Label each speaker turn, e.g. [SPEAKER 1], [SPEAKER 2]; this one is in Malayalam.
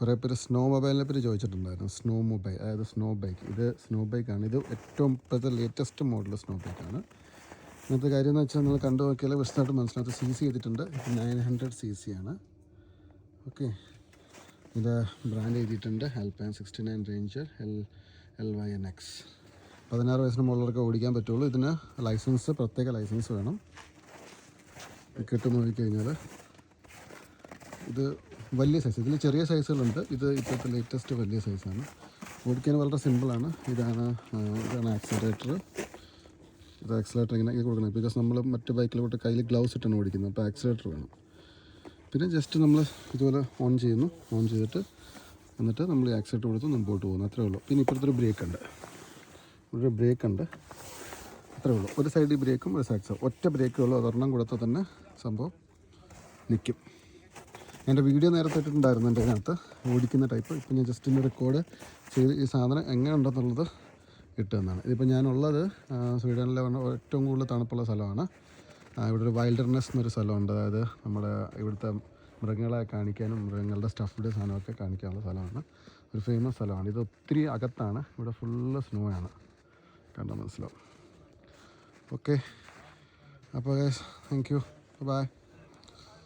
[SPEAKER 1] കുറേ പേര് സ്നോ മൊബൈലിനെ പറ്റി ചോദിച്ചിട്ടുണ്ടായിരുന്നു. സ്നോ മൊബൈൽ, അതായത് സ്നോ ബൈക്ക്. ഇത് സ്നോ ബൈക്കാണ്. ഇത് ഏറ്റവും ഇപ്പോഴത്തെ ലേറ്റസ്റ്റ് മോഡൽ സ്നോ ബൈക്കാണ്. ഇന്നത്തെ കാര്യം എന്ന് വെച്ചാൽ നിങ്ങൾ കണ്ടു നോക്കിയാൽ വിശദമായിട്ട് മനസ്സിലാകത്ത്. CC ചെയ്തിട്ടുണ്ട്. ഇത് 900 CC ആണ്. ഓക്കെ, ഇത് ബ്രാൻഡ് എഴുതിയിട്ടുണ്ട്. Alpine 69 ranger LYNX. 16 വയസ്സിന് മുകളിലൊക്കെ ഓടിക്കാൻ പറ്റുള്ളൂ. ഇതിന് ലൈസൻസ്, പ്രത്യേക ലൈസൻസ് വേണം. കിട്ടും നോക്കിക്കഴിഞ്ഞാൽ ഇത് വലിയ സൈസ്. ഇതിൽ ചെറിയ സൈസുകളുണ്ട്. ഇത് ഇപ്പോഴത്തെ ലേറ്റസ്റ്റ് വലിയ സൈസാണ്. ഓടിക്കാൻ വളരെ സിമ്പിളാണ്. ഇതാണ് ആക്സിലറേറ്റർ. ഇത് ആക്സിലേറ്റർ ഇങ്ങനെ കൊടുക്കണം. ബിക്കോസ് നമ്മൾ മറ്റ് ബൈക്കിലോട്ട് കയ്യിൽ ഗ്ലൗസ് ഇട്ടാണ് ഓടിക്കുന്നത്. അപ്പോൾ ആക്സിലേറ്റർ വേണം. പിന്നെ ജസ്റ്റ് നമ്മൾ ഇതുപോലെ ഓൺ ചെയ്യുന്നു. ഓൺ ചെയ്തിട്ട് എന്നിട്ട് നമ്മൾ ആക്സിലേറ്റർ കൊടുത്ത് മുമ്പോട്ട് പോകുന്നു. അത്രേ ഉള്ളൂ. പിന്നെ ഇപ്പോഴത്തൊരു ബ്രേക്ക് ഉണ്ട്. ഒരു ബ്രേക്ക് ഉണ്ട്. അത്രേ ഉള്ളൂ. ഒരു സൈഡിൽ ബ്രേക്കും ഒരു സൈഡ് ഒറ്റ ബ്രേക്കേ ഉള്ളൂ. അതൊരെണ്ണം കൊടുത്താൽ തന്നെ സംഭവം നിൽക്കും. എൻ്റെ വീഡിയോ നേരത്തെ ഇട്ടിട്ടുണ്ടായിരുന്നു എൻ്റെ അതിനകത്ത് ഓടിക്കുന്ന ടൈപ്പ്. ഇപ്പം ഞാൻ ജസ്റ്റ് ഇന്ന് റെക്കോർഡ് ചെയ്ത് ഈ സാധനം എങ്ങനെ ഉണ്ടെന്നുള്ളത് ഇട്ടുതന്നാണ്. ഇതിപ്പോൾ ഞാനുള്ളത് സ്വീഡനിലെ ഏറ്റവും കൂടുതൽ തണുപ്പുള്ള സ്ഥലമാണ്. ഇവിടെ ഒരു വൈൽഡർനെസ് എന്നൊരു സ്ഥലമുണ്ട്. അതായത് നമ്മുടെ ഇവിടുത്തെ മൃഗങ്ങളെ കാണിക്കാനും മൃഗങ്ങളുടെ സ്റ്റഫ്ഡ് സാധനമൊക്കെ കാണിക്കാനുള്ള സ്ഥലമാണ്. ഒരു ഫേമസ് സ്ഥലമാണ്. ഇത് ഒത്തിരി അകത്താണ്. ഇവിടെ ഫുള്ള് സ്നോ ആണ്. കണ്ടാൽ മനസ്സിലാവും. ഓക്കെ, അപ്പോൾ താങ്ക് യു, ബൈ.